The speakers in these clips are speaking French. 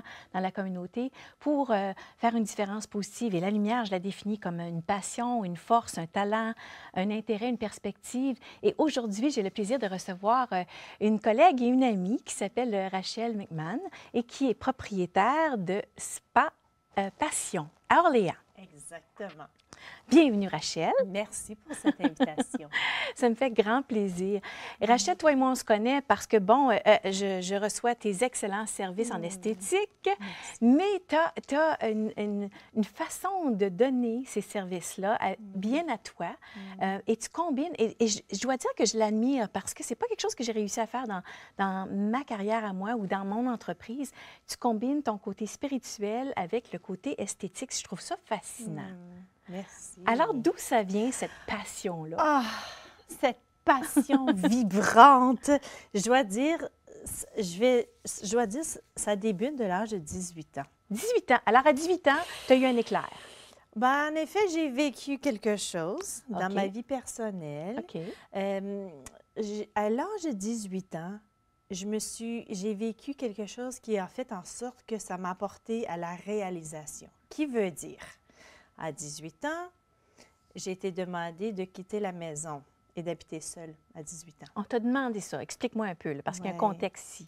lumière dans la communauté pour faire une différence positive. Et la lumière, je la définis comme une passion, une force, un talent, un intérêt, une perspective. Et aujourd'hui, j'ai le plaisir de recevoir une collègue et une amie qui s'appelle Rachel McMahon et qui est propriétaire de Spa Passion à Orléans. Exactement. Bienvenue, Rachel. Merci pour cette invitation. Ça me fait grand plaisir. Rachel, toi et moi, on se connaît parce que, bon, je reçois tes excellents services en esthétique, mais tu as une façon de donner ces services-là bien à toi et tu combines, et je dois dire que je l'admire parce que c'est pas quelque chose que j'ai réussi à faire dans ma carrière à moi ou dans mon entreprise. Tu combines ton côté spirituel avec le côté esthétique. Je trouve ça fascinant. Merci. Alors, d'où ça vient, cette passion-là? Ah, cette passion vibrante. Je dois dire, ça débute de l'âge de 18 ans. 18 ans. Alors, à 18 ans, tu as eu un éclairs. Ben, en effet, j'ai vécu quelque chose dans OK. ma vie personnelle. OK. À l'âge de 18 ans, j'ai vécu quelque chose qui a fait en sorte que ça m'a apporté à la réalisation. Qui veut dire, à 18 ans, j'ai été demandée de quitter la maison et d'habiter seule à 18 ans. On t'a demandé ça. Explique-moi un peu, là, parce qu'il y a un contexte ici.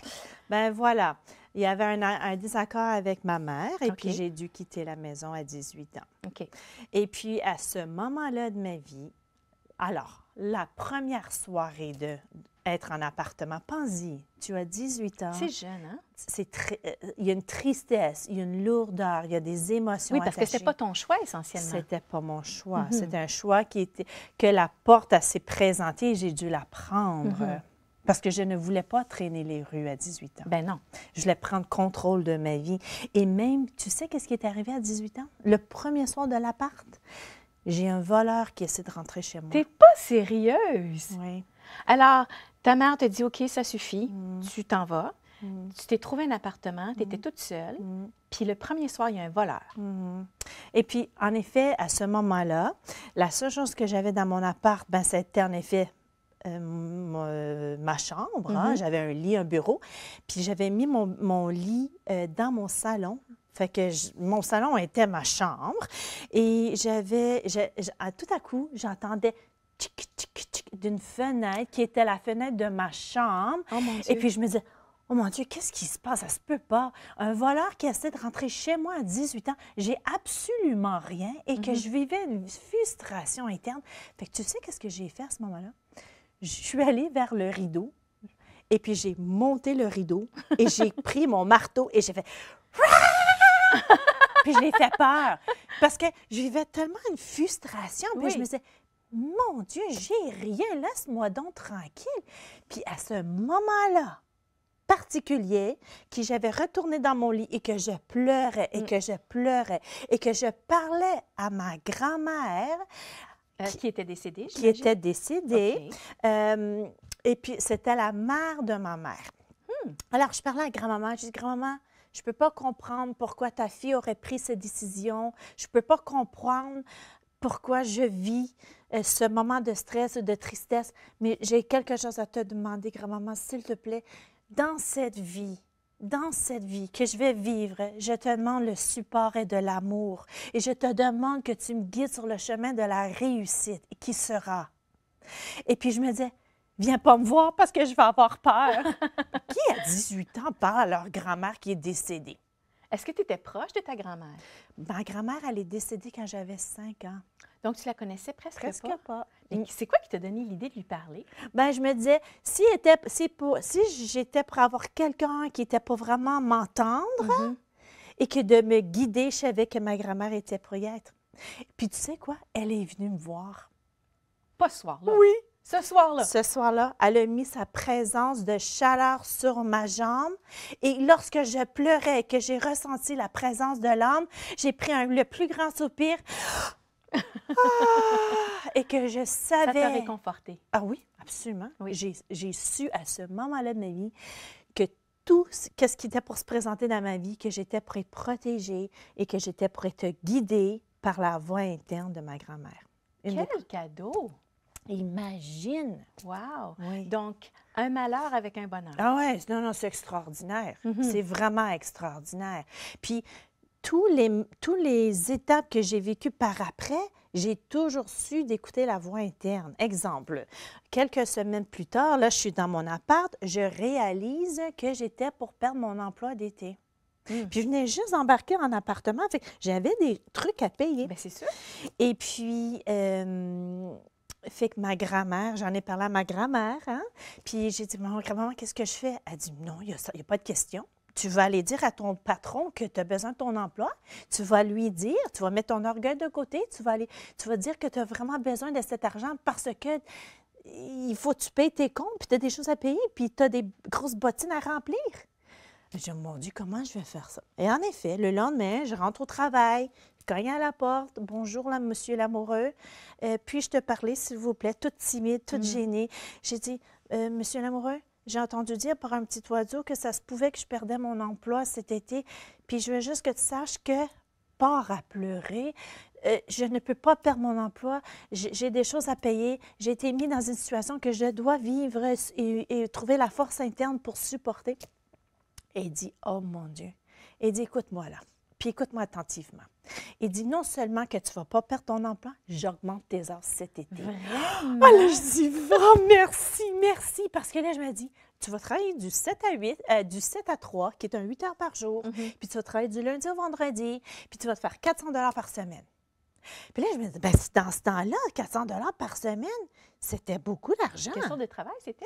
Ben voilà. Il y avait un désaccord avec ma mère et OK. puis j'ai dû quitter la maison à 18 ans. OK. Et puis, à ce moment-là de ma vie, alors, la première soirée d'être en appartement, pense-y, tu as 18 ans. C'est jeune, hein? Il y a une tristesse, il y a une lourdeur, il y a des émotions Oui, parce que attachées. c'était pas ton choix, essentiellement. C'était pas mon choix. C'était un choix que la porte s'est présentée et j'ai dû la prendre. Parce que je ne voulais pas traîner les rues à 18 ans. Ben non. Je voulais prendre contrôle de ma vie. Et même, tu sais qu'est-ce qui est arrivé à 18 ans? Le premier soir de l'appart, j'ai un voleur qui essaie de rentrer chez moi. T'es pas sérieuse? Oui. Alors, ta mère te dit, OK, ça suffit, tu t'en vas. Tu t'es trouvé un appartement, tu étais toute seule, puis le premier soir, il y a un voleur. Et puis, en effet, à ce moment-là, la seule chose que j'avais dans mon appart, ben, c'était en effet ma chambre. Hein? J'avais un lit, un bureau. Puis j'avais mis mon lit dans mon salon. Fait que mon salon était ma chambre. Et tout à coup, j'entendais tchic, tchic, tchic d'une fenêtre qui était la fenêtre de ma chambre. Oh mon Dieu. Et puis je me disais, oh mon Dieu, qu'est-ce qui se passe? Ça se peut pas. Un voleur qui essaie de rentrer chez moi à 18 ans, j'ai absolument rien et que je vivais une frustration interne. Fait que tu sais qu'est-ce que j'ai fait à ce moment-là? Je suis allée vers le rideau et puis j'ai monté le rideau et j'ai pris mon marteau et j'ai fait... Puis je l'ai fait peur parce que je vivais tellement une frustration. Puis je me disais, mon Dieu, j'ai rien, laisse-moi donc tranquille. Puis à ce moment-là particulier, que j'avais retourné dans mon lit et que je pleurais et que je pleurais et que je parlais à ma grand-mère, qui était décédée, qui était décédée. OK. Et puis, c'était la mère de ma mère. Alors, je parlais à grand-maman. Je dis, grand-maman, je ne peux pas comprendre pourquoi ta fille aurait pris cette décision. Je ne peux pas comprendre pourquoi je vis ce moment de stress, de tristesse. Mais j'ai quelque chose à te demander, grand-maman, s'il te plaît. Dans cette vie que je vais vivre, je te demande le support et de l'amour. Et je te demande que tu me guides sur le chemin de la réussite qui sera. Et puis je me disais, viens pas me voir parce que je vais avoir peur. Qui à 18 ans parle à leur grand-mère qui est décédée? Est-ce que tu étais proche de ta grand-mère? Ma grand-mère, elle est décédée quand j'avais 5 ans. Donc, tu la connaissais presque pas. Mais c'est quoi qui t'a donné l'idée de lui parler? Bien, je me disais, si j'étais pour avoir quelqu'un qui était pour vraiment m'entendre et que de me guider, je savais que ma grand-mère était pour y être. Puis tu sais quoi? Elle est venue me voir. Pas ce soir-là. Oui. Ce soir-là. Ce soir-là, elle a mis sa présence de chaleur sur ma jambe. Et lorsque je pleurais et que j'ai ressenti la présence de l'âme, j'ai pris le plus grand soupir. Et que je savais... Ça t'a réconforté. Ah oui, absolument. Oui. J'ai su à ce moment-là de ma vie que tout ce qui était pour se présenter dans ma vie, que j'étais pour être protégée et que j'étais pour être guidée par la voix interne de ma grand-mère. Quel cadeau! Imagine! Wow! Oui. Donc, un malheur avec un bonheur. Ah ouais, non, c'est extraordinaire. C'est vraiment extraordinaire. Puis, tous les étapes que j'ai vécues par après, j'ai toujours su d'écouter la voix interne. Exemple, quelques semaines plus tard, là, je suis dans mon appart, je réalise que j'étais pour perdre mon emploi d'été. Puis, je venais juste d'embarquer en appartement. Fait que j'avais des trucs à payer. Bien, c'est sûr. Et puis, fait que ma grand-mère, j'en ai parlé à ma grand-mère, hein? Puis j'ai dit, maman, grand-maman, qu'est-ce que je fais? Elle dit, non, il n'y a pas de question. Tu vas aller dire à ton patron que tu as besoin de ton emploi. Tu vas lui dire, tu vas mettre ton orgueil de côté, tu vas dire que tu as vraiment besoin de cet argent parce que il faut que tu payes tes comptes, puis tu as des choses à payer, puis tu as des grosses bottines à remplir. Je dis, mon Dieu, comment je vais faire ça? Et en effet, le lendemain, je rentre au travail, je cogne à la porte. Bonjour, là, monsieur l'amoureux. Puis-je te parler, s'il vous plaît? Toute timide, toute gênée. J'ai dit, monsieur l'amoureux, j'ai entendu dire par un petit oiseau que ça se pouvait que je perdais mon emploi cet été. Puis je veux juste que tu saches que, pars à pleurer. Je ne peux pas perdre mon emploi. J'ai des choses à payer. J'ai été mis dans une situation que je dois vivre et trouver la force interne pour supporter. Et il dit, oh mon Dieu. Il dit, écoute-moi là, puis écoute-moi attentivement. Il dit, non seulement que tu ne vas pas perdre ton emploi, j'augmente tes heures cet été. Vraiment? Ah là, je dis, oh, merci. Parce que là, je me dis, tu vas travailler du 7 à 3, qui est un 8 heures par jour, puis tu vas travailler du lundi au vendredi, puis tu vas te faire 400 $ par semaine. Puis là, je me dis, bien, dans ce temps-là, 400 $ par semaine, c'était beaucoup d'argent. Quelle sorte de travail c'était?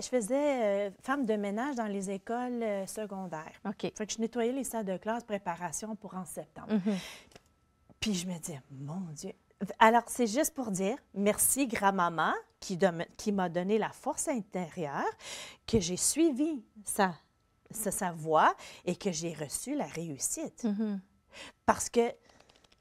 Je faisais femme de ménage dans les écoles secondaires. OK. Fait que je nettoyais les salles de classe, préparation pour en septembre. Puis je me dis, mon Dieu. Alors, c'est juste pour dire merci, grand-maman, qui m'a donné la force intérieure, que j'ai suivi sa voie et que j'ai reçu la réussite. Parce que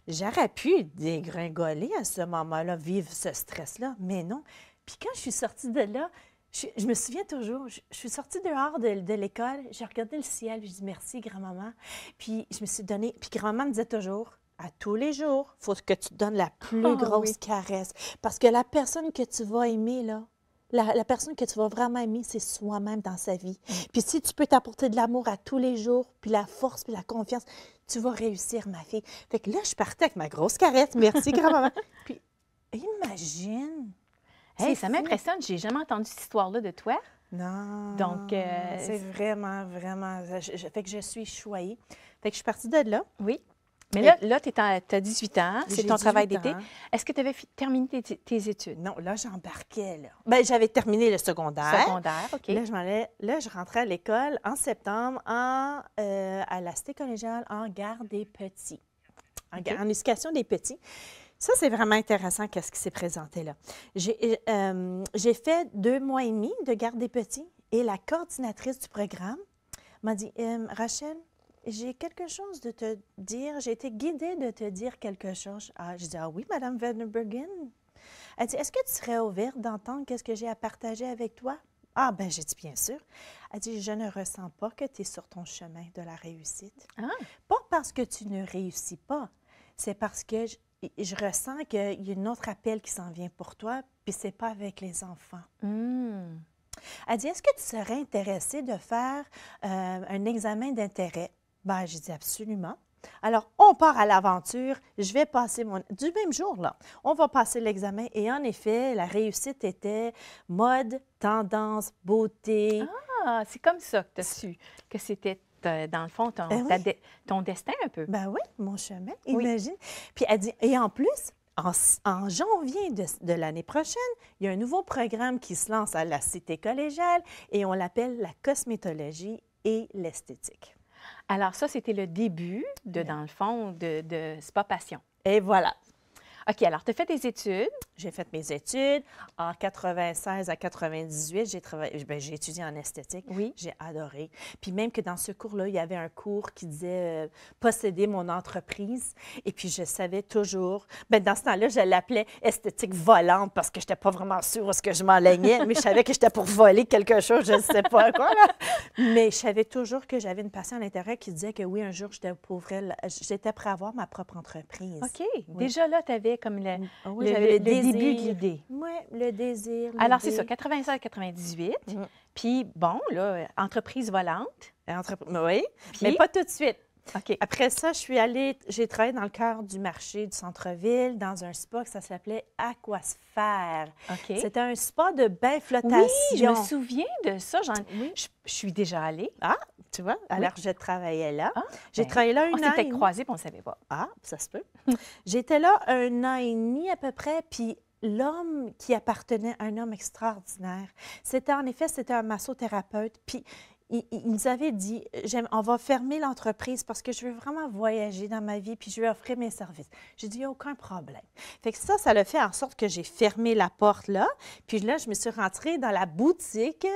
j'aurais pu dégringoler à ce moment-là, vivre ce stress-là, mais non. Puis quand je suis sortie de là, je me souviens toujours, je suis sortie dehors de l'école, j'ai regardé le ciel, je dis merci, grand-maman. Puis je me suis donné, puis grand-maman me disait toujours, à tous les jours, il faut que tu te donnes la plus grosse caresse. Parce que la personne que tu vas aimer, là, la personne que tu vas vraiment aimer, c'est soi-même dans sa vie. Puis si tu peux t'apporter de l'amour à tous les jours, puis la force, puis la confiance, tu vas réussir, ma fille. Fait que là, je partais avec ma grosse caresse. Merci, grand-maman. Puis, imagine. Hey, ça m'impressionne. J'ai jamais entendu cette histoire-là de toi. Non. Donc, c'est vraiment. Fait que je suis choyée. Fait que je suis partie de là. Oui. Mais là tu as 18 ans, c'est ton travail d'été. Est-ce que tu avais terminé tes études? Non, là, j'embarquais, là. Bien, j'avais terminé le secondaire. Secondaire, OK. Là, je rentrais à l'école en septembre à la cité collégiale en garde des petits, en éducation des petits. Ça, c'est vraiment intéressant, qu'est-ce qui s'est présenté là. J'ai fait 2 mois et demi de garde des petits et la coordinatrice du programme m'a dit, Rachel, j'ai quelque chose de te dire. J'ai été guidée de te dire quelque chose. Je dis, ah oui, Madame Vandenbergen. Elle dit, est-ce que tu serais ouverte d'entendre qu'est-ce que j'ai à partager avec toi? Ah, bien, j'ai dit, bien sûr. Elle dit, je ne ressens pas que tu es sur ton chemin de la réussite. Pas parce que tu ne réussis pas, c'est parce que je ressens qu'il y a un autre appel qui s'en vient pour toi, puis c'est pas avec les enfants. Elle dit, est-ce que tu serais intéressée de faire un examen d'intérêt? Bien, j'ai dit absolument. Alors, on part à l'aventure. Je vais passer du même jour, là. On va passer l'examen. Et en effet, la réussite était mode, tendance, beauté. Ah, c'est comme ça que tu as su que c'était, dans le fond, ton destin un peu. Ben oui, mon chemin, imagine. Puis elle dit, et en plus, en janvier de l'année prochaine, il y a un nouveau programme qui se lance à la cité collégiale et on l'appelle la cosmétologie et l'esthétique. Alors ça, c'était le début, dans le fond, de Spa Passion. Et voilà. OK, alors tu as fait tes études. J'ai fait mes études. En 96 à 98, j'ai étudié en esthétique. Oui. J'ai adoré. Puis même que dans ce cours-là, il y avait un cours qui disait posséder mon entreprise. Et puis je savais toujours, bien, dans ce temps-là, je l'appelais esthétique volante parce que je n'étais pas vraiment sûre où ce que je m'enlignais, mais je savais que j'étais pour voler quelque chose, je ne sais pas quoi. Là. Mais je savais toujours que j'avais une passion à l'intérieur qui disait que oui, un jour, j'étais prêt à avoir ma propre entreprise. OK. Oui. Déjà là, tu avais comme j'avais le début de l'idée. Oui, le désir. Alors, c'est ça, l'idée. 96-98. Mhm. Puis, bon, là, entreprise volante. Oui, Puis, mais pas tout de suite. OK. Après ça, j'ai travaillé dans le cœur du marché du centre-ville, dans un spa que ça s'appelait Aquasphère. OK. C'était un spa de bain flottation. Oui, je me souviens de ça. Oui. Je suis déjà allée. Ah, tu vois, alors je travaillais là. Ah, J'ai ben, travaillé là un on an s'était et demi. croisés et on ne savait pas. Ah, ça se peut. J'étais là un an et demi à peu près, puis l'homme qui appartenait à un homme extraordinaire, c'était un massothérapeute, puis il nous avait dit, on va fermer l'entreprise parce que je veux vraiment voyager dans ma vie, puis je vais offrir mes services. J'ai dit, aucun problème. Fait que ça l'a fait en sorte que j'ai fermé la porte là, puis là, je me suis rentrée dans la boutique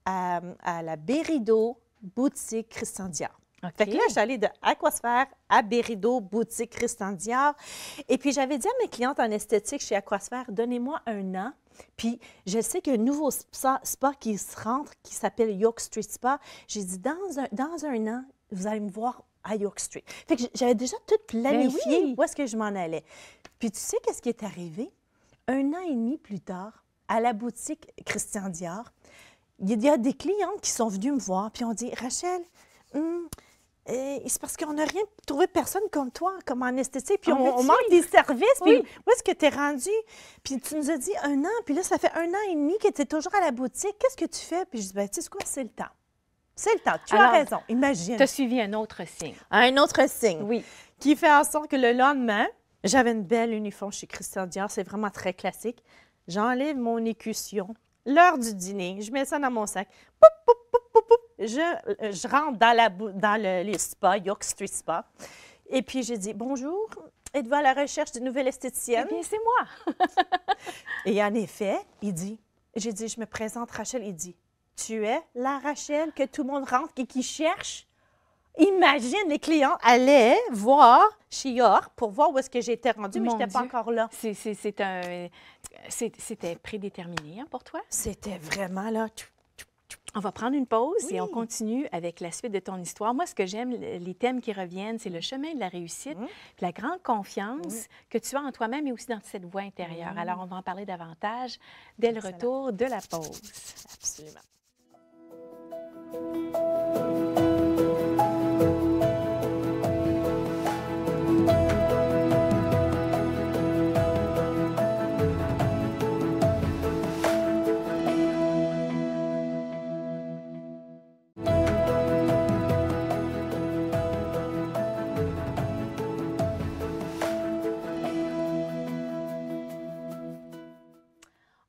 à la Bérido, boutique Christian Dior. OK. Fait que là, je suis allée de Aquasphère à Bérido, boutique Christian Dior. Et puis, j'avais dit à mes clientes en esthétique chez Aquasphère, donnez-moi un an. Puis, je sais qu'il y a un nouveau spa qui se rentre, qui s'appelle York Street Spa. J'ai dit, dans un an, vous allez me voir à York Street. Fait que j'avais déjà tout planifié oui. où est-ce que je m'en allais. Puis, tu sais qu'est-ce qui est arrivé? Un an et demi plus tard, à la boutique Christian Dior, il y a des clientes qui sont venues me voir, puis ont dit, Rachel, c'est parce qu'on n'a rien trouvé personne comme toi, comme en esthétique, puis on manque des services, puis Oui. où est-ce que tu es rendu? Puis tu nous as dit un an, puis là, ça fait un an et demi que tu es toujours à la boutique. Qu'est-ce que tu fais? Puis je dis, ben, tu sais quoi, c'est le temps. C'est le temps. Tu as Alors, raison. Imagine. Tu as suivi un autre signe. Un autre signe Oui. qui fait en sorte que le lendemain, j'avais une belle uniforme chez Christian Dior. C'est vraiment très classique. J'enlève mon écusson. L'heure du dîner, je mets ça dans mon sac. Poup, poup, poup, poup, poup. Je rentre dans le spa, York Street Spa. Et puis, j'ai dit, bonjour, êtes-vous à la recherche d'une nouvelle esthéticienne? Eh bien, c'est moi. Et en effet, j'ai dit, je me présente Rachel. Il dit, tu es la Rachel que tout le monde rentre et qui cherche? Imagine, les clients allaient voir chez York pour voir où est-ce que j'étais rendue, mais je Mon n'étais pas Dieu. encore là. C'était prédéterminé hein, pour toi? C'était vraiment là. On va prendre une pause Oui. et on continue avec la suite de ton histoire. Moi, ce que j'aime, les thèmes qui reviennent, c'est le chemin de la réussite, puis la grande confiance que tu as en toi-même et aussi dans cette voix intérieure. Alors, on va en parler davantage dès le Excellent. retour de la pause. Absolument.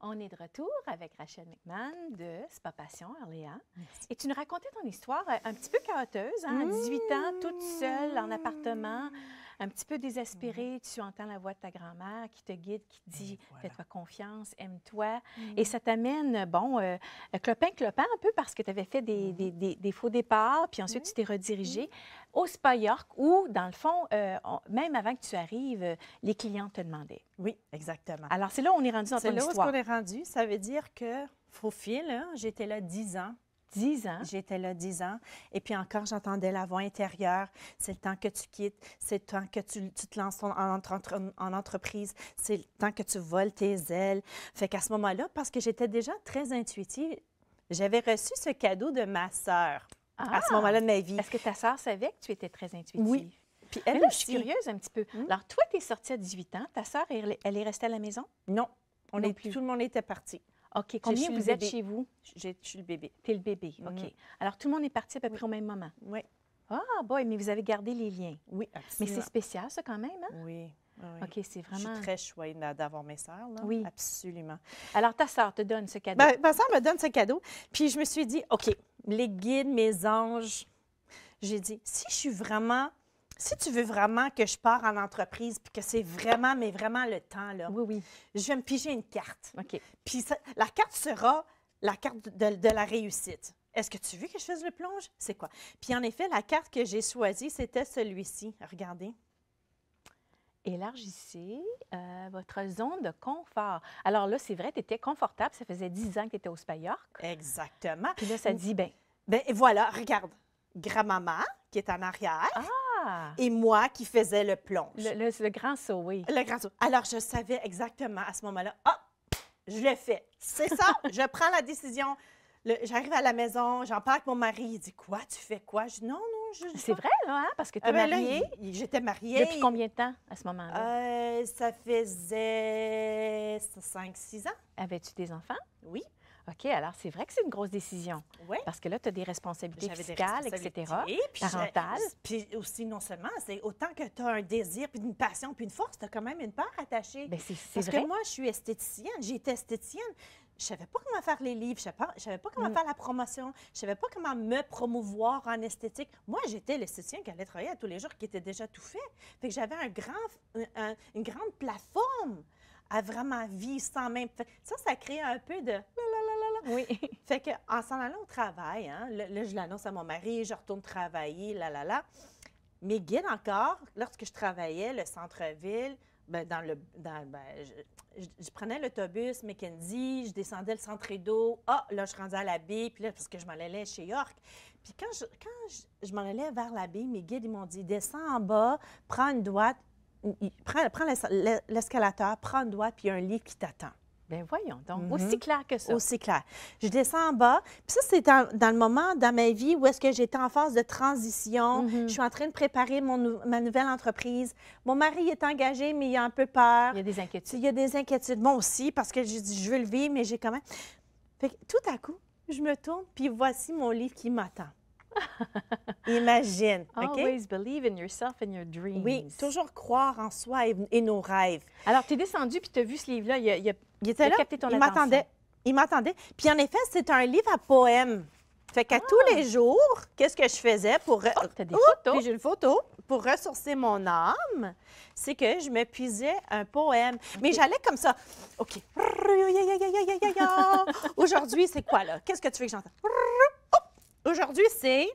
On est de retour avec Rachel McMahon de Spa Passion, Orléans. Et tu nous racontais ton histoire un petit peu chaoteuse, hein? À 18 ans, toute seule, en appartement, un petit peu désespérée. Tu entends la voix de ta grand-mère qui te guide, qui te dit « Fais-toi confiance, aime-toi ». Et ça t'amène, clopin-clopin un peu parce que tu avais fait des faux départs, puis ensuite tu t'es redirigée au Spa York où, dans le fond, même avant que tu arrives, les clients te demandaient. Oui, exactement. Alors, c'est là où on est rendu dans ton C'est là où histoire. on est rendu. Ça veut dire que, faux fil, hein, j'étais là 10 ans. 10 ans. J'étais là 10 ans. Et puis encore, j'entendais la voix intérieure. C'est le temps que tu quittes. C'est le temps que tu te lances en entreprise. C'est le temps que tu voles tes ailes. Fait qu'à ce moment-là, parce que j'étais déjà très intuitive, j'avais reçu ce cadeau de ma sœur à ce moment-là de ma vie. Est-ce que ta sœur savait que tu étais très intuitive? Oui. Puis Mais elle là, aussi. je suis curieuse un petit peu. Alors, toi, tu es sortie à 18 ans. Ta sœur, elle est restée à la maison? Non. Non plus. Tout le monde était parti. OK. Combien suis vous le êtes bébé. chez vous? Je suis le bébé. Tu es le bébé. OK. Alors, tout le monde est parti à peu près au même moment. Oui. Ah, boy, mais vous avez gardé les liens. Oui, Mais absolument. c'est spécial, ça, quand même, hein? Oui. Oui. OK, c'est Je vraiment... suis très chouette d'avoir mes sœurs, là. Oui. Absolument. Alors, ta sœur te donne ce cadeau. Ben, ma sœur me donne ce cadeau. Puis je me suis dit, OK, les guides, mes anges, j'ai dit, si tu veux vraiment que je parte en entreprise, puis que c'est vraiment, mais vraiment le temps, là, Oui, oui. je vais me piger une carte. OK. Puis la carte sera la carte de la réussite. Est-ce que tu veux que je fasse le plonge? C'est quoi? Puis en effet, la carte que j'ai choisie, c'était celui-ci. Regardez. Élargissez votre zone de confort. Alors là, c'est vrai, tu étais confortable. Ça faisait 10 ans que tu étais au Spa York. Exactement. Puis là, ça dit, bien, Ben et voilà, regarde. Grand-maman qui est en arrière. ah, Ah! et moi qui faisais le plonge. Le grand saut, oui. Le grand saut. Alors, je savais exactement à ce moment-là, ah, je le fais. C'est ça, je prends la décision. J'arrive à la maison, j'en parle avec mon mari. Il dit, quoi, tu fais quoi? Je dis, non, C'est vrai, là, hein? Parce que tu es ben là, mariée. j'étais mariée. Depuis combien de temps à ce moment-là? Ça faisait 5-6 ans. Avais-tu des enfants? Oui. OK, alors c'est vrai que c'est une grosse décision. Oui. Parce que là, tu as des responsabilités J'avais des fiscales, responsabilités, etc., puis parentales. Puis aussi, non seulement, c'est autant que tu as un désir, puis une passion, puis une force, tu as quand même une part attachée. Bien, c'est Parce vrai. que moi, je suis esthéticienne, j'étais esthéticienne. Je savais pas comment faire les livres, je savais pas comment faire la promotion, je savais pas comment me promouvoir en esthétique. Moi, j'étais l'esthéticienne qui allait travailler à tous les jours, qui était déjà tout fait. Fait que j'avais une grande plateforme à vraiment vivre sans même... Ça crée un peu de... Oui. Fait qu'en s'en allant au travail, hein, là, je l'annonce à mon mari, je retourne travailler, Mes guides encore, lorsque je travaillais le centre-ville, ben, je prenais l'autobus Mackenzie, je descendais le centre Rideau. Ah, là, je rendais à la baie, puis là, parce que je m'en allais chez York. Puis quand je m'en allais vers la baie, mes guides, ils m'ont dit, descends en bas, prends une droite, prends l'escalateur, prends une droite, puis il y a un livre qui t'attend. Bien, voyons donc. Aussi clair que ça. Aussi clair. Je descends en bas. Puis ça, c'est dans le moment dans ma vie où est-ce que j'étais en phase de transition. Je suis en train de préparer ma nouvelle entreprise. Mon mari est engagé, mais il a un peu peur. Il y a des inquiétudes. Il y a des inquiétudes. Moi aussi, parce que je dis, je veux le vivre, mais j'ai quand même... Fait que tout à coup, je me tourne, puis voici mon livre qui m'attend. Imagine, OK? Always believe in yourself and your dreams. Oui, toujours croire en soi et nos rêves. Alors, tu es descendu puis tu as vu ce livre-là. Il était là, capté ton il attention. m'attendait. Il m'attendait. Puis en effet, c'est un livre à poèmes. Fait qu'à tous les jours, qu'est-ce que je faisais pour... Oh, tu as des photos. Puis j'ai une photo. Pour ressourcer mon âme, c'est que je me puisais un poème. Mais j'allais comme ça. OK. Aujourd'hui, c'est quoi, là? Qu'est-ce que tu veux que j'entende? Aujourd'hui, c'est...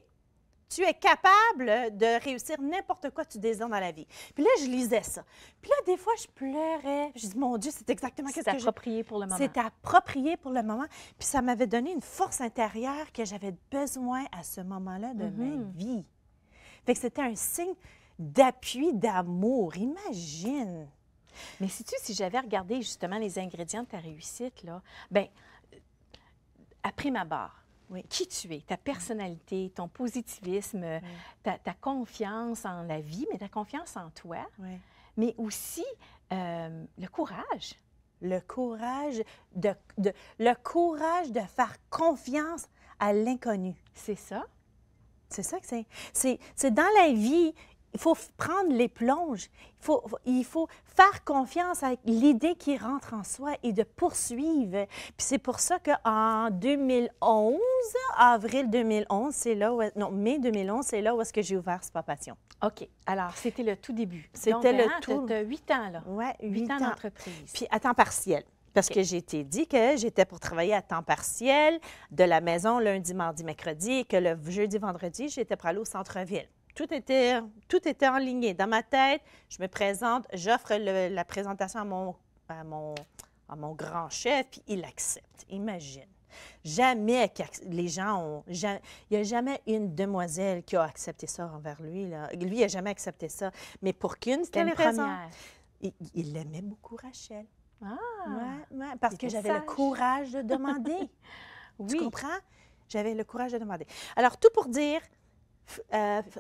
Tu es capable de réussir n'importe quoi que tu désires dans la vie. Puis là, je lisais ça. Puis là, des fois, je pleurais. Je dis, mon Dieu, c'est exactement ce que j'ai... C'est approprié pour le moment. C'est approprié pour le moment. Puis ça m'avait donné une force intérieure que j'avais besoin à ce moment-là de ma vie. Fait que c'était un signe d'appui, d'amour. Imagine! Mais sais-tu, si j'avais regardé justement les ingrédients de ta réussite, là, bien, à prime abord, oui. Qui tu es, ta personnalité, ton positivisme, ta confiance en la vie, mais ta confiance en toi, mais aussi le courage. Le courage le courage de faire confiance à l'inconnu. C'est ça? C'est ça que c'est. C'est dans la vie, il faut prendre les plonges. Il faut faire confiance à l'idée qui rentre en soi et de poursuivre. Puis c'est pour ça qu'en 2011, avril 2011, c'est là où... Non, mai 2011, c'est là où est-ce que j'ai ouvert Spa Passion. OK. Alors, c'était le tout début. C'était le tout... Tu as 8 ans, là. Oui, 8 ans d'entreprise. Puis à temps partiel. Parce que j'ai été dit que j'étais pour travailler à temps partiel de la maison lundi, mardi, mercredi et que le jeudi, vendredi, j'étais pour aller au centre-ville. Tout était en ligne. Dans ma tête, je me présente, j'offre la présentation à mon grand chef, puis il accepte. Imagine. Jamais les gens ont... Il n'y a jamais une demoiselle qui a accepté ça envers lui. Là. Lui, il n'a jamais accepté ça. Mais pour qu'une C'était une raison, première. il aimait beaucoup Rachel. Ah! Parce que j'avais le courage de demander. Oui. Tu comprends? J'avais le courage de demander. Alors, tout pour dire,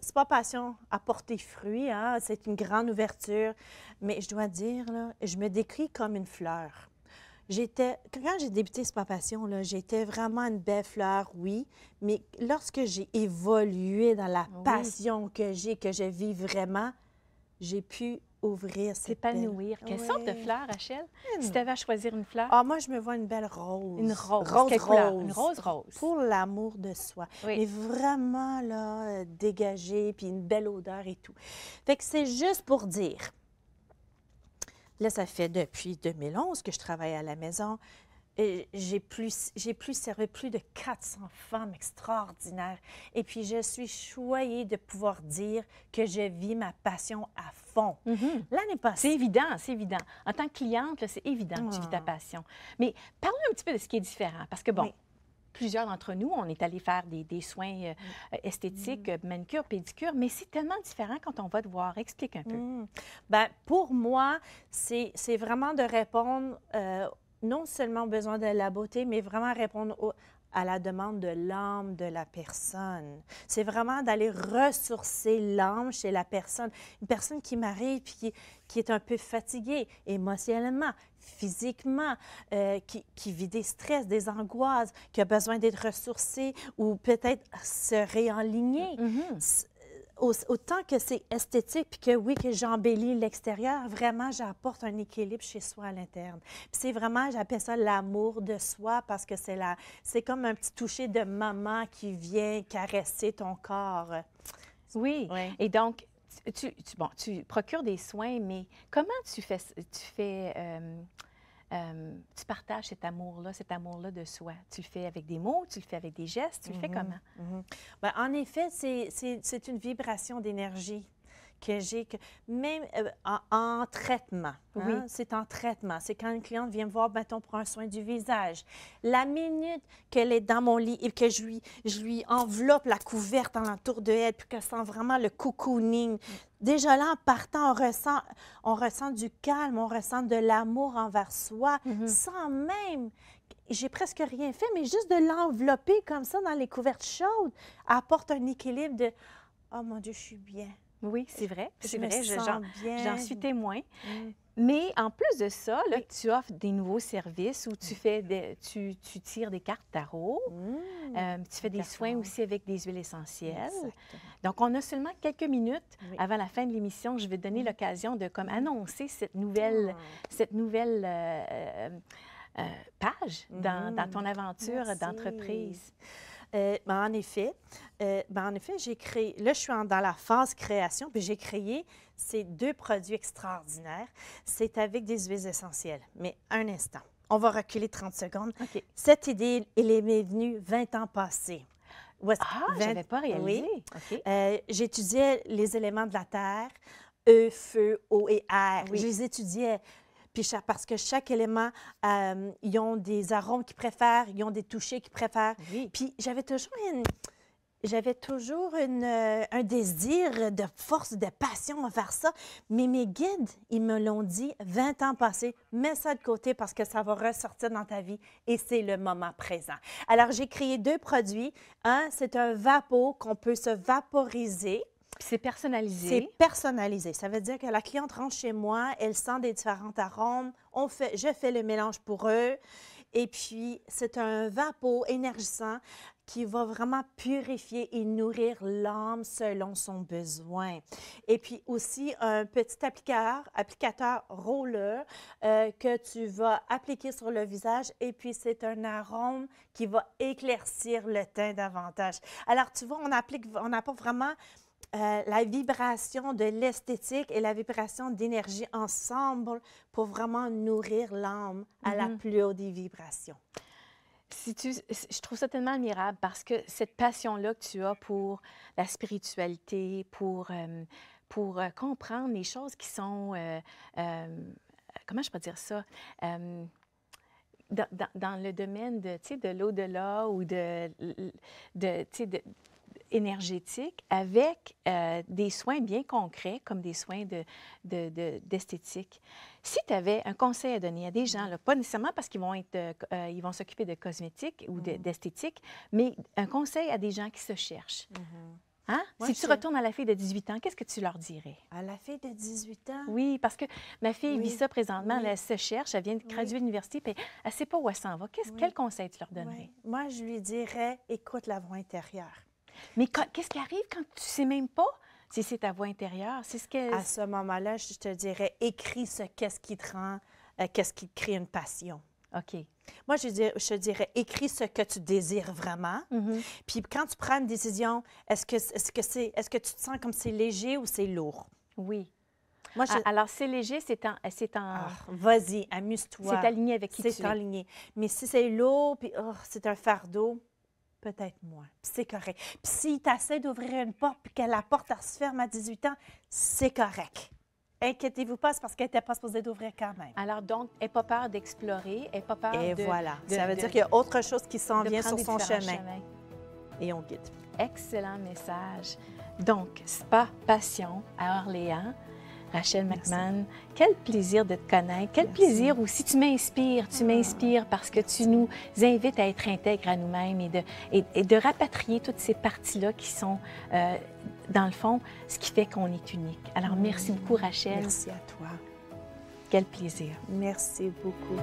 Spa Passion a porté fruit. Hein? C'est une grande ouverture. Mais je dois dire, là, je me décris comme une fleur. Quand j'ai débuté Spa Passion, là, j'étais vraiment une belle fleur, oui. Mais lorsque j'ai évolué dans la passion que je vis vraiment, j'ai pu ouvrir cette s'épanouir. Quelle sorte de fleur, Rachel? Si tu avais à choisir une fleur? Ah, moi, je me vois une belle rose. Une rose. Rose. Une rose rose. Pour l'amour de soi. Oui. Mais vraiment, là, dégagée, puis une belle odeur et tout. Fait que c'est juste pour dire. Là, ça fait depuis 2011 que je travaille à la maison. J'ai servi plus de 400 femmes extraordinaires. Et puis, je suis choyée de pouvoir dire que je vis ma passion à fond. L'année passée... C'est évident, c'est évident. En tant que cliente, c'est évident que tu vis ta passion. Mais parlons un petit peu de ce qui est différent. Parce que, bon, plusieurs d'entre nous, on est allé faire des soins esthétiques, manucure, pédicure, mais c'est tellement différent quand on va te voir. Explique un peu. Bien, pour moi, c'est vraiment de répondre non seulement aux besoins de la beauté, mais vraiment répondre à la demande de l'âme de la personne. C'est vraiment d'aller ressourcer l'âme chez la personne. Une personne qui m'arrive et qui est un peu fatiguée émotionnellement, physiquement, qui vit des stress, des angoisses, qui a besoin d'être ressourcée ou peut-être se réaligner. Autant que c'est esthétique, puis que oui, que j'embellis l'extérieur, vraiment, j'apporte un équilibre chez soi à l'interne. Puis c'est vraiment, j'appelle ça l'amour de soi parce que c'est comme un petit toucher de maman qui vient caresser ton corps. Oui. Et donc, tu procures des soins, mais comment tu partages cet amour-là de soi? Tu le fais avec des mots, tu le fais avec des gestes, tu le fais comment? Bien, en effet, c'est une vibration d'énergie que j'ai, même en traitement. Hein? C'est en traitement. C'est quand une cliente vient me voir, mettons, pour un soin du visage. La minute qu'elle est dans mon lit et que je lui enveloppe la couverte alentour de elle, puis qu'elle sent vraiment le cocooning, déjà là, en partant, on ressent du calme, on ressent de l'amour envers soi, sans même... J'ai presque rien fait, mais juste de l'envelopper comme ça dans les couvertes chaudes apporte un équilibre de « Oh mon Dieu, je suis bien ». Oui, c'est vrai. C'est me vrai, sens bien. j'en suis témoin. Mais en plus de ça, là, tu offres des nouveaux services où tu tires des cartes tarot. Tu fais des soins aussi avec des huiles essentielles. Exactement. Donc, on a seulement quelques minutes avant la fin de l'émission. Je vais te donner l'occasion de annoncer cette nouvelle page dans ton aventure d'entreprise. En effet, j'ai créé, là, je suis dans la phase création, puis j'ai créé ces 2 produits extraordinaires. C'est avec des huiles essentielles. Mais un instant, on va reculer 30 secondes. OK. Cette idée, elle m'est venue 20 ans passés. Je n'avais pas réalisé. Oui. OK. J'étudiais les éléments de la terre, feu, eau et air. Oui. Je les étudiais. Puis parce que chaque élément, ils ont des arômes qu'ils préfèrent, ils ont des touchés qu'ils préfèrent. Oui. Puis j'avais toujours un désir de force, de passion envers ça. Mais mes guides, ils me l'ont dit 20 ans passés, mets ça de côté parce que ça va ressortir dans ta vie et c'est le moment présent. Alors, j'ai créé 2 produits. Un, c'est un vapeau qu'on peut se vaporiser. C'est personnalisé. C'est personnalisé. Ça veut dire que la cliente rentre chez moi, elle sent des différents arômes. Je fais le mélange pour eux. Et puis, c'est un vapeau énergisant qui va vraiment purifier et nourrir l'âme selon son besoin. Et puis aussi, un petit applicateur roller que tu vas appliquer sur le visage. Et puis, c'est un arôme qui va éclaircir le teint davantage. Alors, tu vois, on apporte vraiment... la vibration de l'esthétique et la vibration d'énergie ensemble pour vraiment nourrir l'âme à la plus haute des vibrations. Je trouve ça tellement admirable parce que cette passion-là que tu as pour la spiritualité, pour comprendre les choses qui sont, comment je peux dire ça, dans le domaine de l'au-delà ou énergétique avec des soins bien concrets comme des soins d'esthétique. Si tu avais un conseil à donner à des gens, là, pas nécessairement parce qu'ils vont s'occuper de cosmétiques ou d'esthétique, mais un conseil à des gens qui se cherchent. Hein? Moi, si tu retournes à la fille de 18 ans, qu'est-ce que tu leur dirais? À la fille de 18 ans? Oui, parce que ma fille vit ça présentement, elle se cherche, elle vient de graduer de l'université, puis elle ne sait pas où elle s'en va. Quel conseil tu leur donnerais? Moi, je lui dirais, écoute la voix intérieure. Mais qu'est-ce qui arrive quand tu ne sais même pas si c'est ta voix intérieure? C'est ce que... À ce moment-là, je te dirais, écris qu'est-ce qui te rend, qu'est-ce qui te crée une passion. OK. Moi, je te dirais, écris ce que tu désires vraiment. Puis quand tu prends une décision, est-ce que tu te sens comme c'est léger ou c'est lourd? Oui. Moi, alors, c'est léger, vas-y, amuse-toi. C'est aligné avec qui tu es. C'est aligné. Mais si c'est lourd, puis c'est un fardeau, peut-être moins. Puis c'est correct. Puis si tu essaies d'ouvrir une porte puis que la porte elle se ferme à 18 ans, c'est correct. Inquiétez-vous pas, c'est parce qu'elle n'était pas supposée d'ouvrir quand même. Alors donc, n'aie pas peur d'explorer, n'aie pas peur Et de... voilà. de- Ça veut de- dire qu'il y a autre chose qui s'en de vient prendre sur des son différents chemin. chemins. Et on guide. Excellent message. Donc, Spa Passion à Orléans. Rachel Merci. McMahon, quel plaisir de te connaître. Quel Merci. plaisir aussi. Tu m'inspires parce que tu nous invites à être intègres à nous-mêmes et de rapatrier toutes ces parties-là qui sont, dans le fond, ce qui fait qu'on est unique. Alors, merci beaucoup, Rachel. Merci à toi. Quel plaisir. Merci beaucoup.